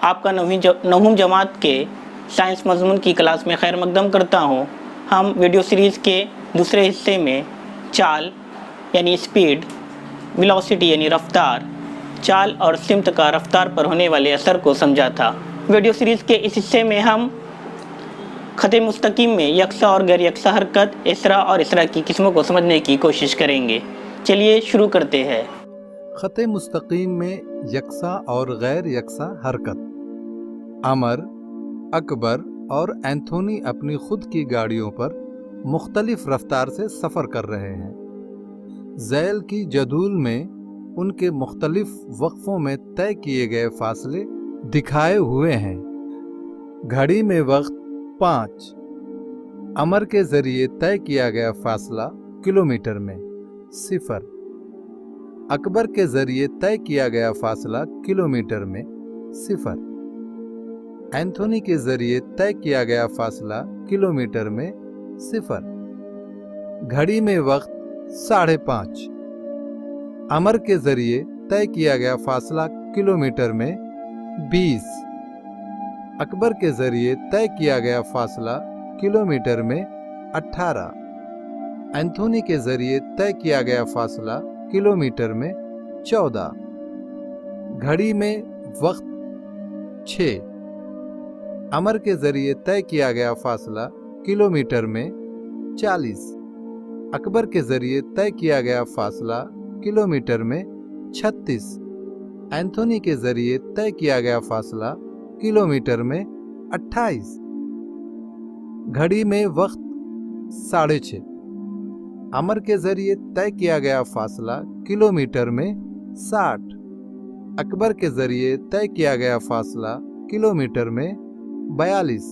آپ کا نویں جماعت کے سائنس مضمون کی کلاس میں خیر مقدم کرتا ہوں۔ ہم ویڈیو سیریز کے دوسرے حصے میں چال یعنی اسپیڈ، ویلوسٹی یعنی رفتار، چال اور سمت کا رفتار پر ہونے والے اثر کو سمجھا تھا۔ ویڈیو سیریز کے اس حصے میں ہم خط مستقیم میں یکساں اور غیر یکساں حرکت، اسرا اور اسرا کی قسموں کو سمجھنے کی کوشش کریں گے۔ چلیے شروع کرتے ہیں۔ خط مستقیم میں یکساں اور غیر یکساں حرکت۔ عمر، اکبر اور اینتھونی اپنی خود کی گاڑیوں پر مختلف رفتار سے سفر کر رہے ہیں۔ ذیل کی جدول میں ان کے مختلف وقفوں میں طے کیے گئے فاصلے دکھائے ہوئے ہیں۔ گھڑی میں وقت 5۔ عمر کے ذریعے طے کیا گیا فاصلہ کلومیٹر میں 0۔ اکبر کے ذریعے طے کیا گیا فاصلہ کلومیٹر میں 0۔ اینتھونی کے ذریعے طے کیا گیا فاصلہ کلومیٹر میں 0۔ گھڑی میں وقت 5:30۔ عمر کے ذریعے طے کیا گیا فاصلہ کلومیٹر میں 20۔ اکبر کے ذریعے طے کیا گیا فاصلہ کلومیٹر میں 18۔ اینتھونی کے ذریعے طے کیا گیا فاصلہ کلومیٹر میں 14۔ گھڑی میں وقت 6۔ عمر کے ذریعے طے کیا گیا فاصلہ کلومیٹر میں 40۔ اکبر کے ذریعے طے کیا گیا فاصلہ کلومیٹر میں 36۔ اینتھونی کے ذریعے طے کیا گیا فاصلہ کلومیٹر میں 28۔ گھڑی میں وقت 6:30۔ عمر کے ذریعے طے کیا گیا فاصلہ کلومیٹر میں 60۔ اکبر کے ذریعے طے کیا گیا فاصلہ کلومیٹر میں 42۔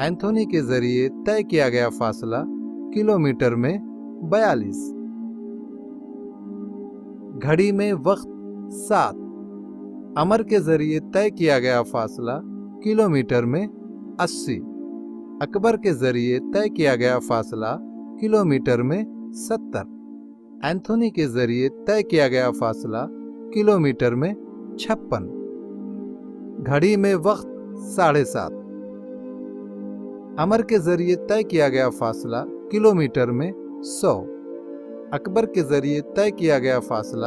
اینتھونی کے ذریعے طے کیا گیا فاصلہ کلومیٹر میں 42۔ گھڑی میں وقت 7۔ عمر کے ذریعے طے کیا گیا فاصلہ کلومیٹر میں 80۔ اکبر کے ذریعے طے کیا گیا فاصلہ کلومیٹر میں 70۔ اینتھونی کے ذریعے طے کیا گیا فاصلہ کلومیٹر میں 56۔ گھڑی میں وقت 7:30۔ عمر کے ذریعے طے کیا گیا فاصلہ کلومیٹر میں 100۔ اکبر کے ذریعے طے کیا گیا فاصلہ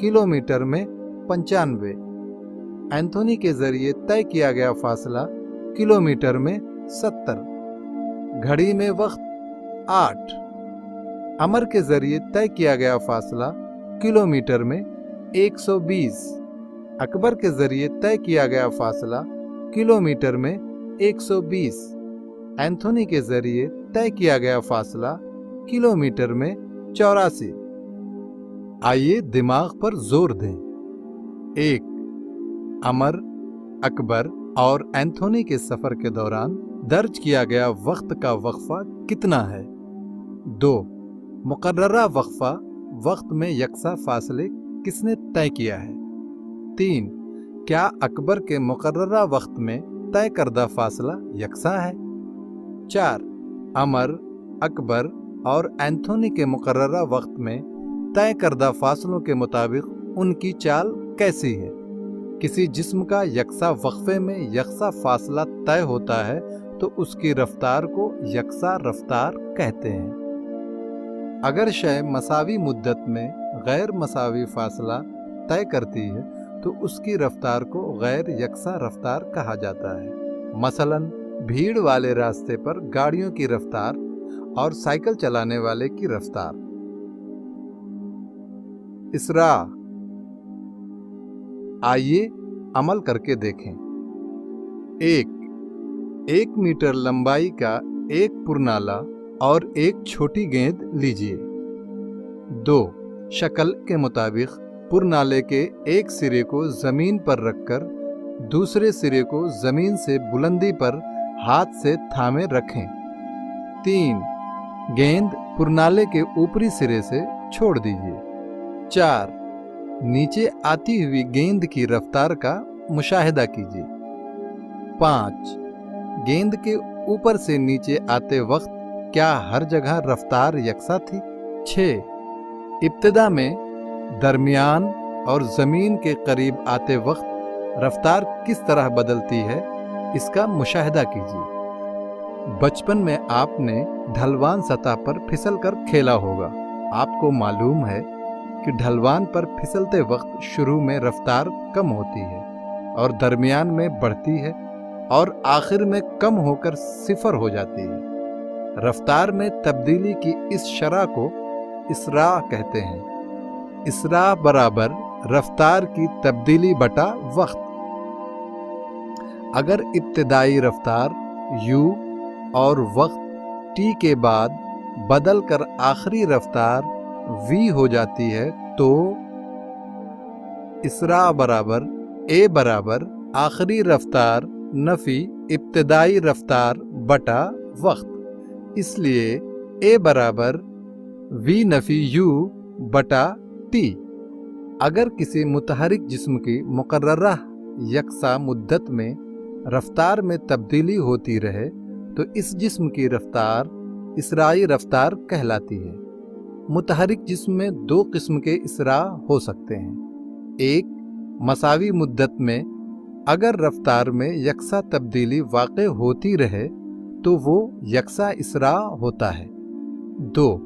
کلومیٹر میں 95۔ اینتھونی کے ذریعے طے کیا گیا فاصلہ کلومیٹر میں 70۔ گھڑی میں وقت 8۔ عمر کے ذریعے طے کیا گیا فاصلہ کلومیٹر میں 120۔ اکبر کے ذریعے طے کیا گیا فاصلہ کلومیٹر میں 120۔ اینتھونی کے ذریعے طے کیا گیا فاصلہ کلومیٹر میں 84۔ آئیے دماغ پر زور دیں۔ 1۔ عمر، اکبر اور اینتھونی کے سفر کے دوران درج کیا گیا وقت کا وقفہ کتنا ہے؟ 2۔ مقررہ وقت میں یکساں فاصلے کس نے طے کیا ہے؟ 3۔ کیا اکبر کے مقررہ وقت میں طے کردہ فاصلہ یکساں ہے؟ 4۔ عمر، اکبر اور اینتھونی کے مقررہ وقت میں طے کردہ فاصلوں کے مطابق ان کی چال کیسی ہے؟ کسی جسم کا یکساں وقفے میں یکساں فاصلہ طے ہوتا ہے تو اس کی رفتار کو یکساں رفتار کہتے ہیں۔ اگر شے مساوی مدت میں غیر مساوی فاصلہ طے کرتی ہے تو اس کی رفتار کو غیر یکساں رفتار کہا جاتا ہے۔ مثلاً بھیڑ والے راستے پر گاڑیوں کی رفتار اور سائیکل چلانے والے کی رفتار۔ اسراء۔ آئیے عمل کر کے دیکھیں۔ 1 میٹر لمبائی کا ایک پرنالہ اور ایک چھوٹی گیند لیجیے۔ 2۔ شکل کے مطابق پرنالے کے ایک سرے کو زمین پر رکھ کر دوسرے سرے کو زمین سے بلندی پر ہاتھ سے تھامے رکھیں۔ 3۔ گیند پرنالے کے اوپری سرے سے چھوڑ دیجیے۔ 4۔ نیچے آتی ہوئی گیند کی رفتار کا مشاہدہ کیجیے۔ 5۔ گیند کے اوپر سے نیچے آتے وقت کیا ہر جگہ رفتار یکساں تھی؟ 6۔ ابتدا میں، درمیان اور زمین کے قریب آتے وقت رفتار کس طرح بدلتی ہے اس کا مشاہدہ کیجیے۔ بچپن میں آپ نے ڈھلوان سطح پر پھسل کر کھیلا ہوگا۔ آپ کو معلوم ہے کہ ڈھلوان پر پھسلتے وقت شروع میں رفتار کم ہوتی ہے اور درمیان میں بڑھتی ہے اور آخر میں کم ہو کر صفر ہو جاتی ہے۔ رفتار میں تبدیلی کی اس شرح کو اسراع کہتے ہیں۔ اسراع برابر رفتار کی تبدیلی بٹا وقت۔ اگر ابتدائی رفتار u اور وقت t کے بعد بدل کر آخری رفتار v ہو جاتی ہے تو اسراع برابر a برابر آخری رفتار نفی ابتدائی رفتار بٹا وقت۔ اس لیے a برابر v نفی u بٹا t۔ اگر کسی متحرک جسم کی مقررہ یکساں مدت میں رفتار میں تبدیلی ہوتی رہے تو اس جسم کی رفتار اسراعی رفتار کہلاتی ہے۔ متحرک جسم میں دو قسم کے اسراع ہو سکتے ہیں۔ ایک، مساوی مدت میں اگر رفتار میں یکساں تبدیلی واقع ہوتی رہے تو وہ یکساں اسراع ہوتا ہے۔ دو،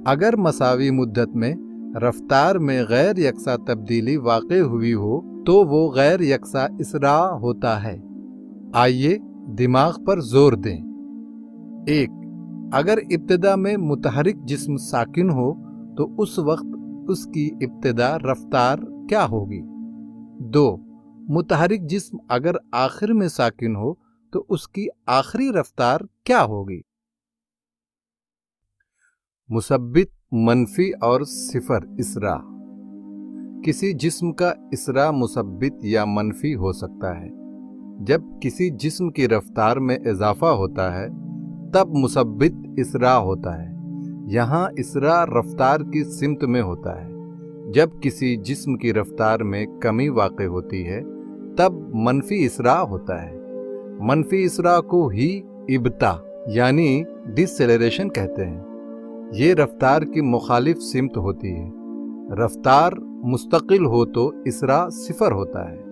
اگر مساوی مدت میں رفتار میں غیر یکساں تبدیلی واقع ہوئی ہو تو وہ غیر یکساں اسراع ہوتا ہے۔ آئیے دماغ پر زور دیں۔ ایک، اگر ابتدا میں متحرک جسم ساکن ہو تو اس وقت اس کی ابتدا رفتار کیا ہوگی؟ دو، متحرک جسم اگر آخر میں ساکن ہو تو اس کی آخری رفتار کیا ہوگی؟ مثبت، منفی اور صفر اسراع۔ کسی جسم کا اسراع مثبت یا منفی ہو سکتا ہے۔ جب کسی جسم کی رفتار میں اضافہ ہوتا ہے تب مثبت اسراع ہوتا ہے۔ یہاں اسراع رفتار کی سمت میں ہوتا ہے۔ جب کسی جسم کی رفتار میں کمی واقع ہوتی ہے تب منفی اسراع ہوتا ہے۔ منفی اسراع کو ہی ابطاء یعنی ڈیسیلریشن کہتے ہیں۔ یہ رفتار کی مخالف سمت ہوتی ہے۔ رفتار مستقل ہو تو اسراع صفر ہوتا ہے۔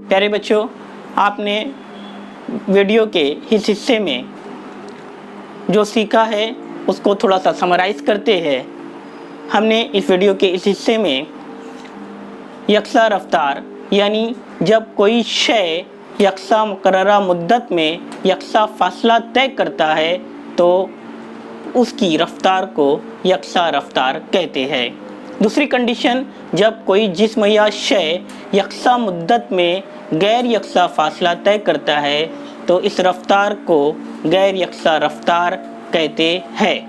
پیارے بچوں، آپ نے ویڈیو کے اس حصے میں جو سیکھا ہے اس کو تھوڑا سا سمرائز کرتے ہیں۔ ہم نے اس ویڈیو کے اس حصے میں یکساں رفتار یعنی جب کوئی شے یکساں مقررہ مدت میں یکساں فاصلہ طے کرتا ہے تو اس کی رفتار کو یکساں رفتار کہتے ہیں۔ دوسری کنڈیشن، جب کوئی جسم یا شے یکساں مدت میں غیر یکساں فاصلہ طے کرتا ہے تو اس رفتار کو غیر یکساں رفتار کہتے ہیں۔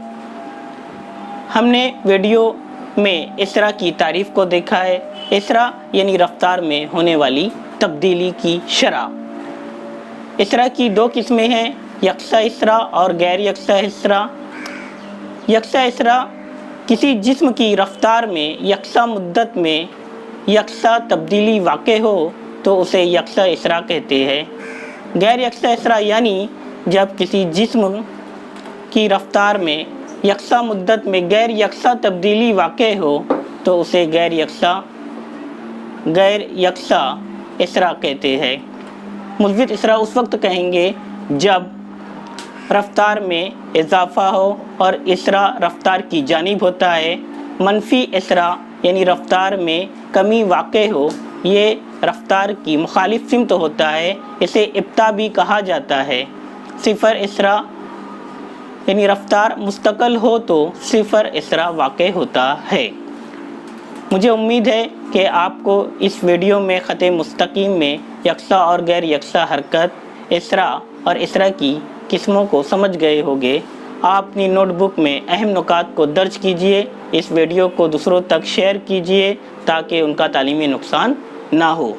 ہم نے ویڈیو میں اسراع کی تعریف کو دیکھا ہے۔ اسراع یعنی رفتار میں ہونے والی تبدیلی کی شرح۔ اسراع کی دو قسمیں ہیں، یکساں اسراع اور غیر یکساں اسراع۔ یکساں اسراع کسی جسم کی رفتار میں یکساں مدت میں یکساں تبدیلی واقع ہو تو اسے یکساں اسراع کہتے ہیں۔ غیر یکساں اسراع یعنی جب کسی جسم کی رفتار میں یکساں مدت میں غیر یکساں تبدیلی واقع ہو تو اسے غیر یکساں اسراع کہتے ہیں۔ مثبت اسراع اس وقت کہیں گے جب رفتار میں اضافہ ہو اور اسراع رفتار کی جانب ہوتا ہے۔ منفی اسراع یعنی رفتار میں کمی واقع ہو، یہ رفتار کی مخالف سمت ہوتا ہے، اسے ابطاء بھی کہا جاتا ہے۔ صفر اسراع یعنی رفتار مستقل ہو تو صفر اسراع واقع ہوتا ہے۔ مجھے امید ہے کہ آپ کو اس ویڈیو میں خط مستقیم میں یکساں اور غیر یکساں حرکت، اسراع اور اسراع کی قسموں کو سمجھ گئے ہوگے۔ آپ اپنی نوٹ بک میں اہم نکات کو درج کیجئے، اس ویڈیو کو دوسروں تک شیئر کیجئے تاکہ ان کا تعلیمی نقصان نہ ہو۔